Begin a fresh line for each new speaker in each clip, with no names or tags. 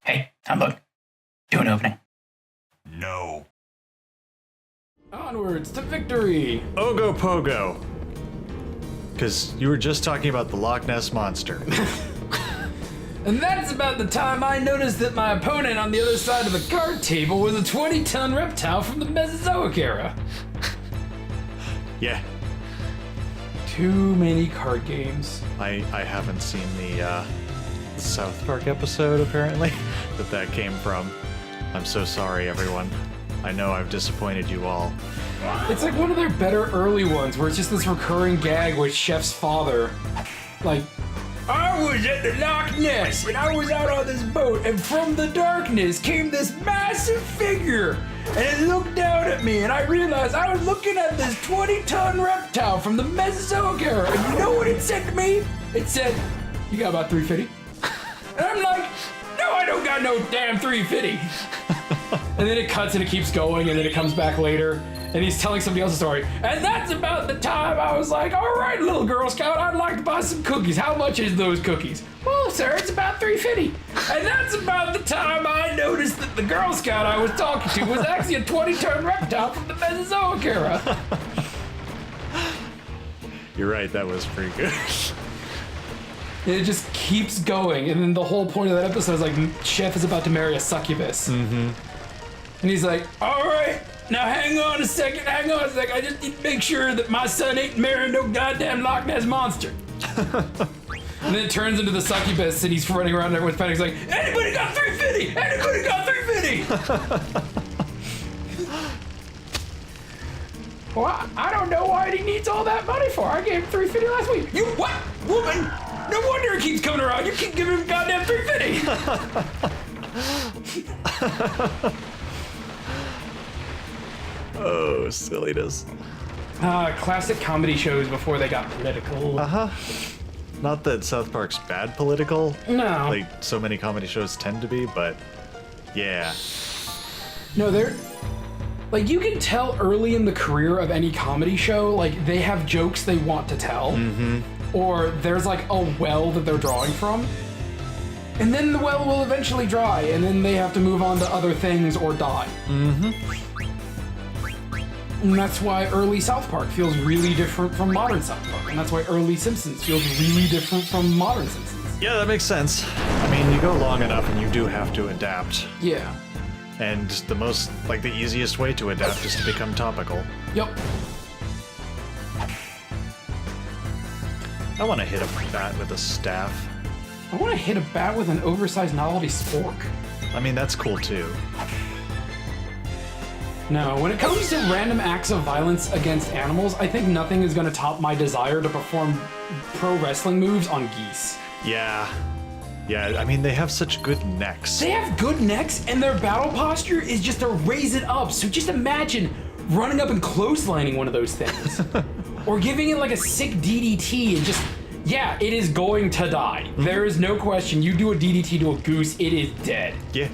Hey, Humbug. Do an opening.
No.
Onwards to victory!
Ogo Pogo. Because you were just talking about the Loch Ness Monster.
And that's about the time I noticed that my opponent on the other side of the card table was a 20-ton reptile from the Mesozoic era.
Yeah.
Too many card games.
I haven't seen the South Park episode, apparently, that came from. I'm so sorry, everyone. I know I've disappointed you all.
It's like one of their better early ones where it's just this recurring gag with Chef's father. Like, I was at the Loch Ness and I was out on this boat and from the darkness came this massive figure and it looked down at me and I realized I was looking at this 20-ton reptile from the Mesozoic era and you know what it said to me? It said, you got about 350? And I'm like, no, I don't got no damn 350. And then it cuts and it keeps going and then it comes back later and he's telling somebody else's story. And that's about the time I was like, all right, little Girl Scout, I'd like to buy some cookies. How much is those cookies? Well, sir, it's about $3.50. And that's about the time I noticed that the Girl Scout I was talking to was actually a 20-ton reptile from the Mesozoic era.
You're right, that was pretty good.
And it just keeps going. And then the whole point of that episode is like, Chef is about to marry a succubus.
Mm-hmm.
And he's like, all right, now hang on a second. I just need to make sure that my son ain't marrying no goddamn Loch Ness monster. And then it turns into the succubus and he's running around everyone's panic. He's like, anybody got 350? Anybody got 350? Well, I don't know what he needs all that money for. I gave him 350 last week. You what? Woman? No wonder it keeps coming around. You keep giving him goddamn 350.
Oh, silliness.
Classic comedy shows before they got political.
Uh-huh. Not that South Park's bad political.
No.
Like so many comedy shows tend to be, but yeah.
No, they're... Like, you can tell early in the career of any comedy show, like, they have jokes they want to tell.
Mm-hmm.
Or there's, like, a well that they're drawing from. And then the well will eventually dry, and then they have to move on to other things or die.
Mm-hmm.
And that's why early South Park feels really different from modern South Park. And that's why early Simpsons feels really different from modern Simpsons.
Yeah, that makes sense. I mean, you go long enough and you do have to adapt.
Yeah.
And the most, like, the easiest way to adapt is to become topical.
Yep.
I want to hit a bat with a staff.
I want to hit a bat with an oversized novelty spork.
I mean, that's cool too.
No, when it comes to random acts of violence against animals, I think nothing is going to top my desire to perform pro wrestling moves on geese.
Yeah. Yeah, I mean, they have such good necks.
They have good necks, and their battle posture is just to raise it up. So just imagine running up and clotheslining one of those things. Or giving it like a sick DDT and just, yeah, it is going to die. Mm-hmm. There is no question. You do a DDT to a goose, it is dead.
Yeah.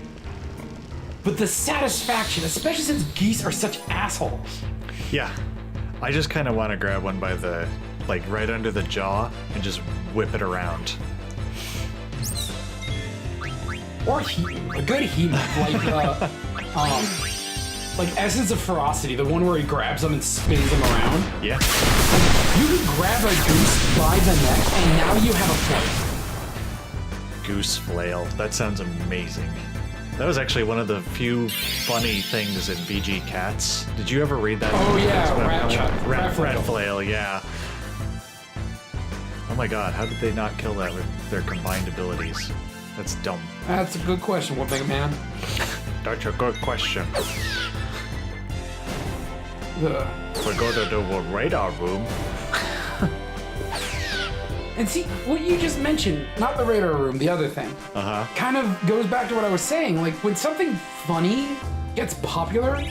But the satisfaction, especially since geese are such assholes.
Yeah. I just kind of want to grab one by the, like, right under the jaw and just whip it around.
Or a good heat move, like Essence of Ferocity, the one where he grabs them and spins them around.
Yeah.
Like, you can grab a goose by the neck, and now you have a flail.
Goose flail. That sounds amazing. That was actually one of the few funny things in VG Cats. Did you ever read that?
Oh yeah, rat
flail, yeah. Oh my god, how did they not kill that with their combined abilities? That's dumb.
That's a good question, What Big Man.
That's a good question. We go to the radar room.
And see, what you just mentioned, not the radar room, the other thing, kind of goes back to what I was saying. Like, when something funny gets popular,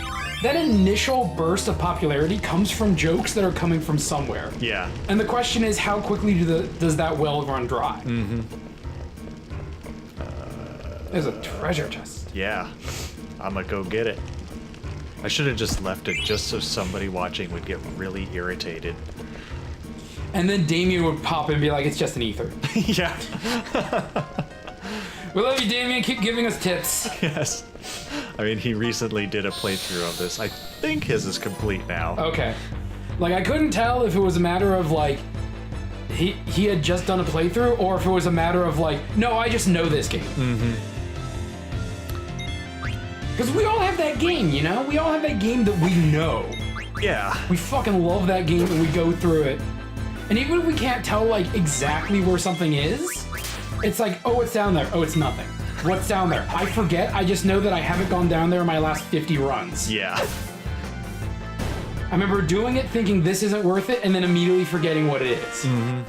that initial burst of popularity comes from jokes that are coming from somewhere.
Yeah.
And the question is, how quickly does that well run dry?
Mm-hmm.
There's a treasure chest.
Yeah. I'ma go get it. I should have just left it just so somebody watching would get really irritated.
And then Damian would pop in and be like, it's just an ether.
Yeah.
We love you, Damian. Keep giving us tips.
Yes. I mean, he recently did a playthrough of this. I think his is complete now.
Okay. Like, I couldn't tell if it was a matter of, like, he had just done a playthrough, or if it was a matter of, like, no, I just know this game.
Mm-hmm.
Because we all have that game, you know? We all have that game that we know.
Yeah.
We fucking love that game and we go through it. And even if we can't tell, like, exactly where something is, it's like, oh, it's down there. Oh, it's nothing. What's down there? I forget. I just know that I haven't gone down there in my last 50 runs.
Yeah.
I remember doing it thinking this isn't worth it and then immediately forgetting what it is.
Mm-hmm.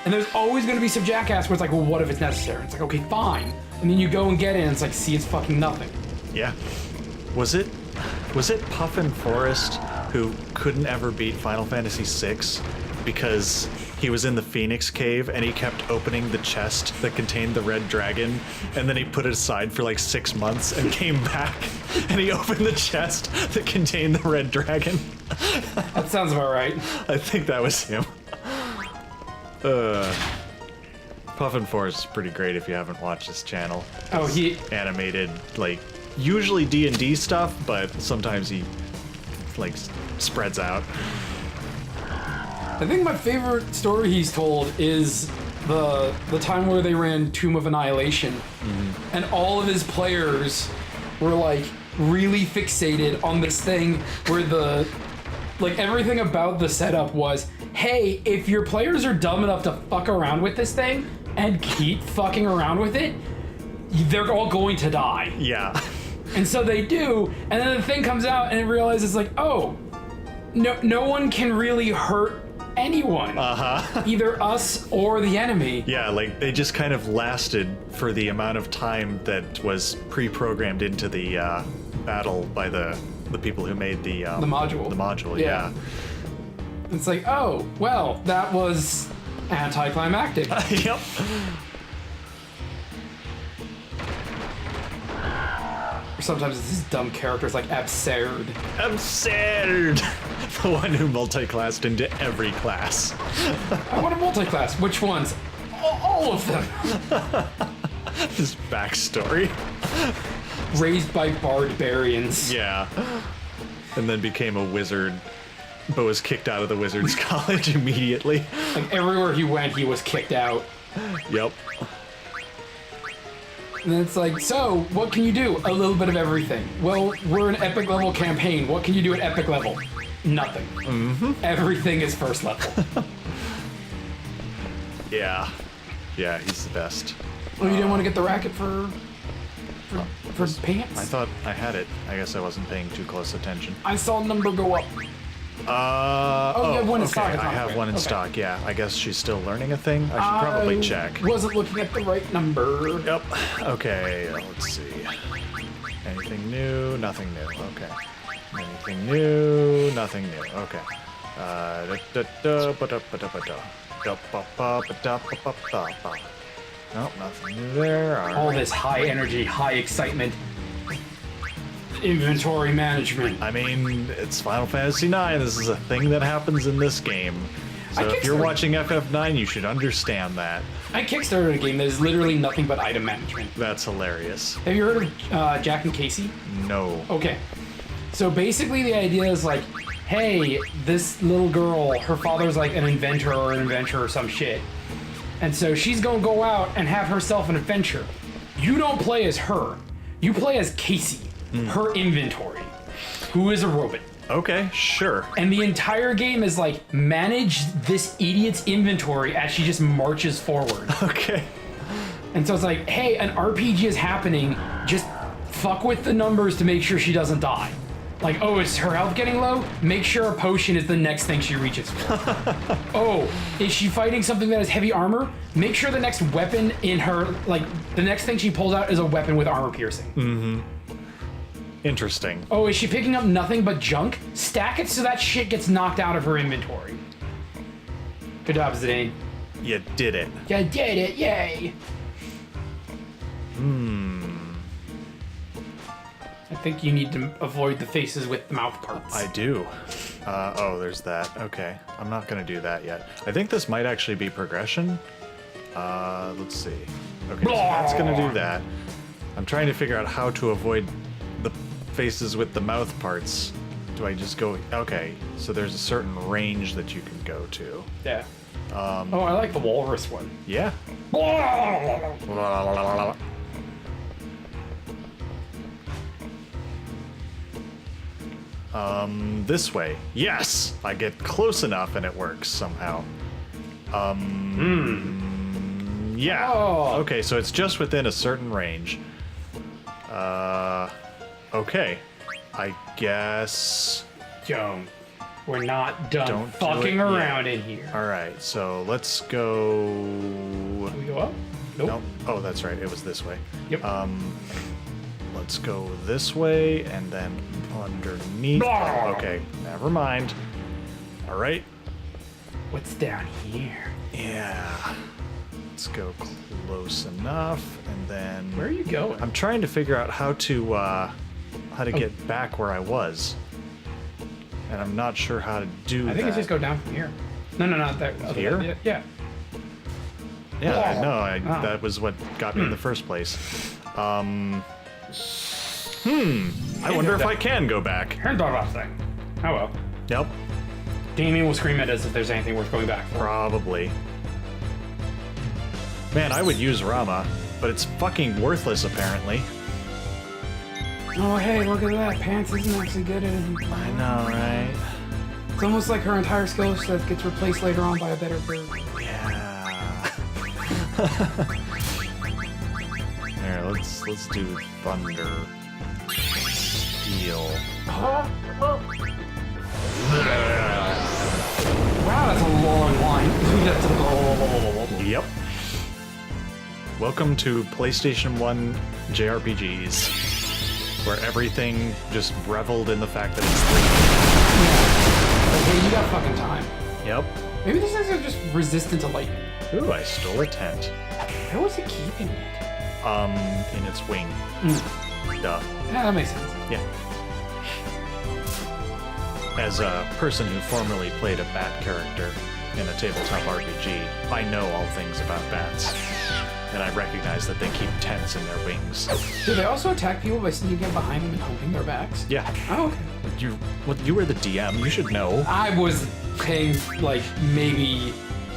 And there's always going to be some jackass where it's like, well, what if it's necessary? It's like, okay, fine. And then you go and get it and it's like, see, it's fucking nothing.
Yeah. Was it Puffin Forrest who couldn't ever beat Final Fantasy VI because he was in the Phoenix Cave and he kept opening the chest that contained the red dragon, and then he put it aside for like 6 months and came back and he opened the chest that contained the red dragon?
That sounds about right.
I think that was him. Puffin Forrest is pretty great if you haven't watched his channel.
Oh, he
animated, like, usually D&D stuff, but sometimes he, like, spreads out.
I think my favorite story he's told is the time where they ran Tomb of Annihilation, and all of his players were like really fixated on this thing where everything about the setup was, hey, if your players are dumb enough to fuck around with this thing and keep fucking around with it, they're all going to die.
Yeah.
And so they do, and then the thing comes out and it realizes like, oh, no one can really hurt anyone.
Uh-huh.
Either us or the enemy.
Yeah, like, they just kind of lasted for the amount of time that was pre-programmed into the battle by the people who made the
module.
The module, yeah.
It's like, oh, well, that was anticlimactic.
Yep.
Sometimes it's these dumb characters like Absurd.
Absurd! The one who multi-classed into every class.
I want a multi-class. Which ones? All of them.
His backstory.
Raised by barbarians.
Yeah. And then became a wizard, but was kicked out of the wizard's college immediately.
Like, everywhere he went, he was kicked out.
Yep.
And then it's like, so, what can you do? A little bit of everything. Well, we're an epic level campaign. What can you do at epic level? Nothing.
Mm-hmm.
Everything is first level.
Yeah. Yeah, he's the best.
Well, you didn't want to get the racket for pants?
I thought I had it. I guess I wasn't paying too close attention.
I saw number go up.
You have
one in
okay.
stock.
I have one in
Okay.
stock, yeah. I guess she's still learning a thing. I should probably check.
Wasn't looking at the right number.
Yep. Okay, let's see. Anything new? Nothing new. Okay. Anything new? Nothing new. Okay. Nope, nothing new there.
All this high energy, high excitement. Inventory management.
I mean, it's Final Fantasy IX. This is a thing that happens in this game. So if you're watching FF9, you should understand that.
I kickstarted a game that is literally nothing but item management.
That's hilarious.
Have you heard of Jack and Casey?
No.
Okay. So basically the idea is like, hey, this little girl, her father's like an inventor or some shit. And so she's gonna go out and have herself an adventure. You don't play as her. You play as Casey, her inventory, who is a robot.
Okay, sure.
And the entire game is like, manage this idiot's inventory as she just marches forward.
Okay.
And so it's like, hey, an RPG is happening, just fuck with the numbers to make sure she doesn't die. Like, oh, is her health getting low? Make sure a potion is the next thing she reaches for. Oh, is she fighting something that has heavy armor? Make sure the next weapon in her, like, the next thing she pulls out is a weapon with armor piercing.
Mm-hmm. Interesting.
Oh, is she picking up nothing but junk? Stack it so that shit gets knocked out of her inventory. Good job, Zidane.
You did it.
You did it, yay! I think you need to avoid the faces with the mouth parts.
I do. Oh, there's that. Okay. I'm not gonna do that yet. I think this might actually be progression. Let's see. Okay, so that's gonna do that. I'm trying to figure out how to avoid the faces with the mouth parts. Do I just go? Okay, so there's a certain range that you can go to.
Yeah. Oh, I like the walrus one.
Yeah. This way. Yes! I get close enough and it works somehow. Yeah.
Oh.
Okay, so it's just within a certain range. Okay. I guess...
We're not done
Don't do
fucking
it
around
yet.
in here.
Alright, so let's go...
Do we go up? Nope.
Nope. Oh, that's right. It was this way.
Yep.
Let's go this way and then underneath.
Blah.
Oh, okay, never mind. All right.
What's down here?
Yeah. Let's go close enough and then.
Where are you going?
I'm trying to figure out how to get back where I was, and I'm not sure how to do that.
I think it's just go down from here. No, not that.
Here?
Yeah.
Yeah, I know.
Oh.
That was what got me in the first place. I wonder if I can go back.
Heard that thing. Oh well.
Yep,
Damian will scream at us if there's anything worth going back for.
probably. Man, I would use Rama, but it's fucking worthless apparently.
Oh hey, look at that. Pants isn't actually good at it.
I know, right?
It's almost like her entire skill set gets replaced later on by a better bird.
Yeah. Here, let's do thunder. Steel.
Wow, that's a long line. That's
Yep. Welcome to PlayStation 1 JRPGs, where everything just reveled in the fact that it's 3D.
Okay, you got fucking time.
Yep.
Maybe these things are just resistant to lightning.
Ooh, I stole a tent.
How was it keeping it?
In its wing. Duh.
Yeah, that makes sense.
Yeah. As a person who formerly played a bat character in a tabletop RPG, I know all things about bats. And I recognize that they keep tents in their wings.
Do they also attack people by sneaking up behind them and humping their backs?
Yeah.
Oh, okay.
You were the DM, you should know.
I was paying, like, maybe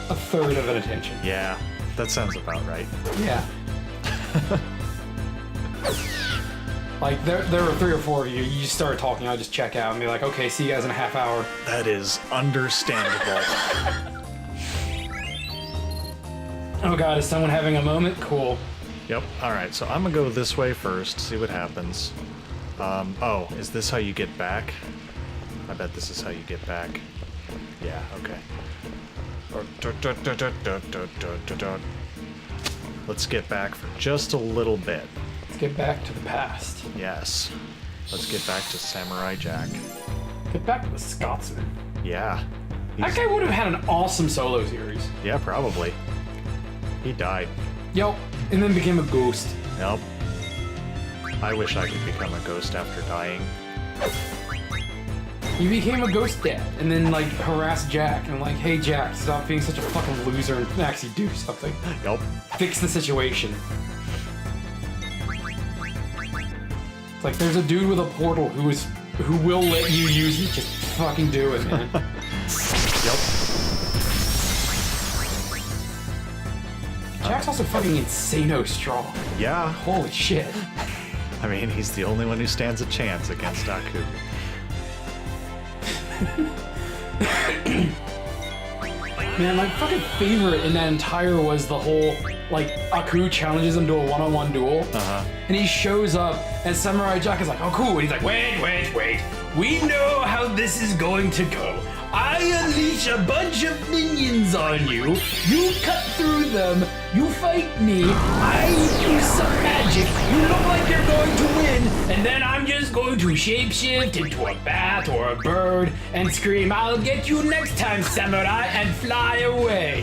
a third of an attention.
Yeah, that sounds about right.
Yeah. Like, there were 3 or 4 of you. You just started talking, I just check out and be like, okay, see you guys in a half hour.
That is understandable.
Oh god, is someone having a moment? Cool.
Yep, alright, so I'm gonna go this way first, see what happens. Oh, is this how you get back? I bet this is how you get back. Yeah, okay. Let's get back for just a little bit.
Let's get back to the past.
Yes. Let's get back to Samurai Jack.
Get back to the Scotsman.
Yeah.
That guy would have had an awesome solo series.
Yeah, probably. He died.
Yep, and then became a ghost.
Nope. I wish I could become a ghost after dying.
You became a ghost dad, and then like harassed Jack, and like, hey Jack, stop being such a fucking loser and actually do something.
Nope.
Fix the situation. It's like there's a dude with a portal who will let you use it. Just fucking do it, man.
Yep.
Jack's also fucking insano strong.
Yeah.
Holy shit.
I mean, he's the only one who stands a chance against Aku.
Man, my fucking favorite in that entire was the whole, like, Aku challenges him to a one-on-one duel.
Uh-huh.
And he shows up, and Samurai Jack is like, oh, cool. And he's like, wait. We know how this is going to go. I unleash a bunch of minions on you. You cut through them. You fight me. I use some magic. You look like you're going to win. And then I'm just going to shapeshift into a bat or a bird and scream, I'll get you next time, Samurai, and fly away.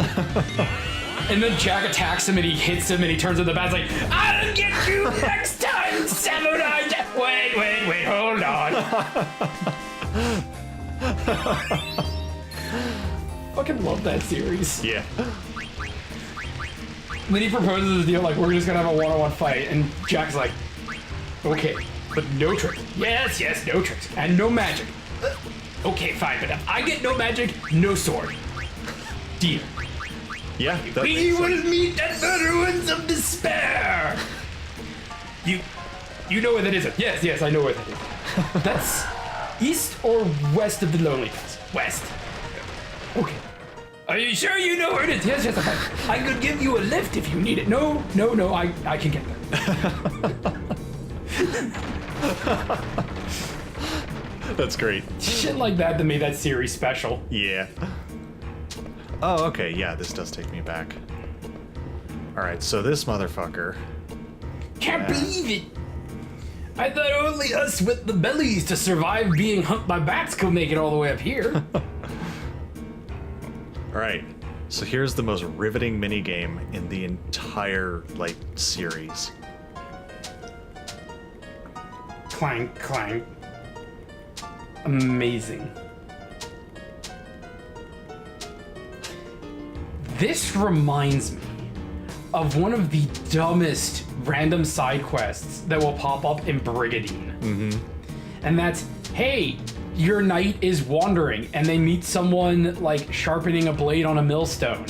And then Jack attacks him and he hits him and he turns into the bat like, I'll get you next time, Samurai. Wait, hold on. Fucking love that series.
Yeah.
Then he proposes the deal, like, we're just gonna have a one-on-one fight, and Jack's like, okay, but no tricks. Yes, no tricks. And no magic. Okay, fine, but if I get no magic, no sword. Deal.
Yeah, that
We
makes
will
sense.
meet at the ruins of despair! You know where that is? Yes, I know where that is. That's east or west of the Lonely Pass? West. Okay. Are you sure you know where it is? Yes, I could give you a lift if you need it. No, I can get there.
That's great.
Shit like that made that series special.
Yeah. Oh, okay, yeah, this does take me back. Alright, so this motherfucker.
Can't believe it! I thought only us with the bellies to survive being humped by bats could make it all the way up here.
Alright, so here's the most riveting minigame in the entire, like, series.
Clang, clang. Amazing. This reminds me of one of the dumbest random side quests that will pop up in Brigadine. Mm-hmm. And that's, hey, your knight is wandering, and they meet someone like sharpening a blade on a millstone.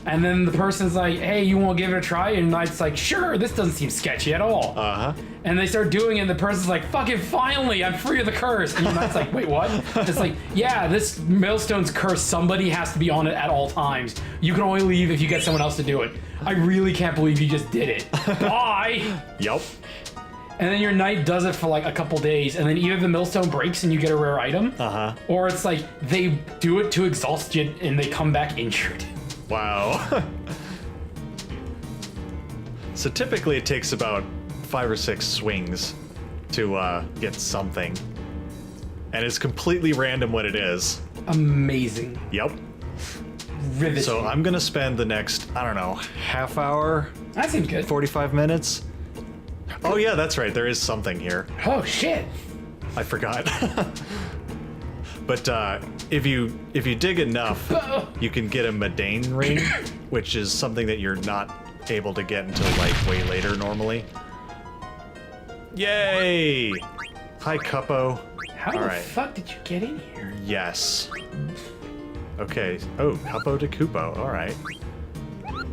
And then the person's like, hey, you want to give it a try? And the knight's like, sure, this doesn't seem sketchy at all.
Uh-huh.
And they start doing it, and the person's like, fucking finally, I'm free of the curse. And the knight's like, wait, what? It's like, yeah, this millstone's cursed. Somebody has to be on it at all times. You can only leave if you get someone else to do it. I really can't believe you just did it. Bye!
Yup.
And then your knight does it for like a couple days, and then either the millstone breaks and you get a rare item, or it's like they do it to exhaustion and they come back injured.
Wow. So typically it takes about 5 or 6 swings to get something. And it's completely random what it is.
Amazing.
Yep.
Riveting.
So I'm gonna spend the next, I don't know, half hour,
That seems good.
45 minutes. Oh yeah, that's right, there is something here.
Oh shit.
I forgot. But if you dig enough, you can get a Medane ring, which is something that you're not able to get until like way later normally. Yay! Hi, Cuppo.
How
All
the
right.
fuck did you get in here?
Yes. Okay. Oh, Cuppo to Cupo. All right.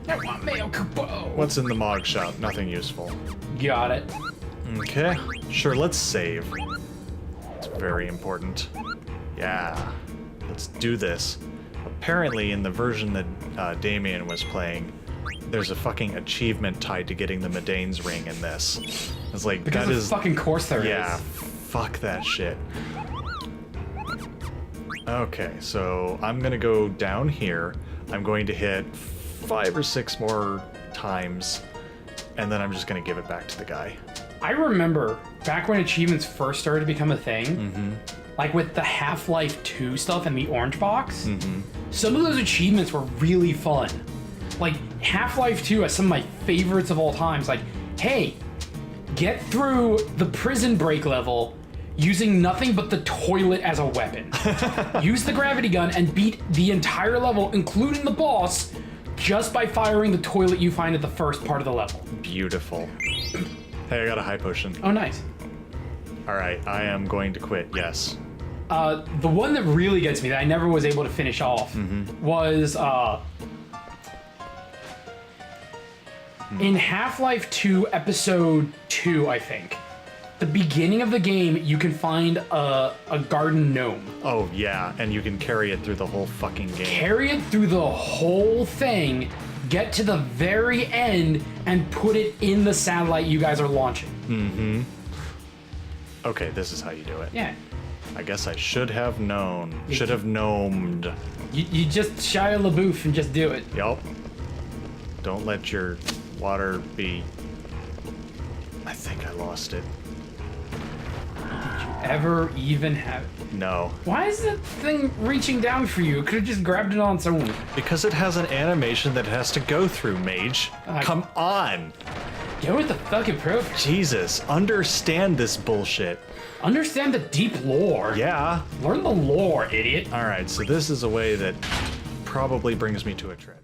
I want mail kupo.
What's in the Mog shop? Nothing useful.
Got it.
Okay. Sure. Let's save. It's very important. Yeah. Let's do this. Apparently, in the version that Damian was playing, there's a fucking achievement tied to getting the Medane's ring in this. It's like,
Because
that
of
is...
fucking course there is.
Yeah, fuck that shit. Okay, so I'm gonna go down here. I'm going to hit 5 or 6 more times, and then I'm just gonna give it back to the guy.
I remember back when achievements first started to become a thing, like with the Half-Life 2 stuff and the orange box, some of those achievements were really fun. Like Half-Life 2 has some of my favorites of all times. Like, hey, get through the prison break level using nothing but the toilet as a weapon. Use the gravity gun and beat the entire level, including the boss, just by firing the toilet you find at the first part of the level.
Beautiful. Hey, I got a high potion.
Oh, nice.
Alright, I am going to quit, yes.
The one that really gets me that I never was able to finish off was in Half-Life 2 Episode 2, I think. The beginning of the game, you can find a garden gnome.
Oh, yeah, and you can carry it through the whole fucking game.
Carry it through the whole thing, get to the very end, and put it in the satellite you guys are launching.
Okay, this is how you do it.
Yeah.
I guess I should have known. Should have gnomed.
You just Shia LaBeouf and just do it.
Yup. Don't let your water be... I think I lost it.
Ever even have it?
No.
Why is that thing reaching down for you? It could have just grabbed it on its own.
Because it has an animation that it has to go through, Mage. Come on!
Get with the fucking program.
Jesus, understand this bullshit.
Understand the deep lore.
Yeah.
Learn the lore, idiot.
Alright, so this is a way that probably brings me to a treasure.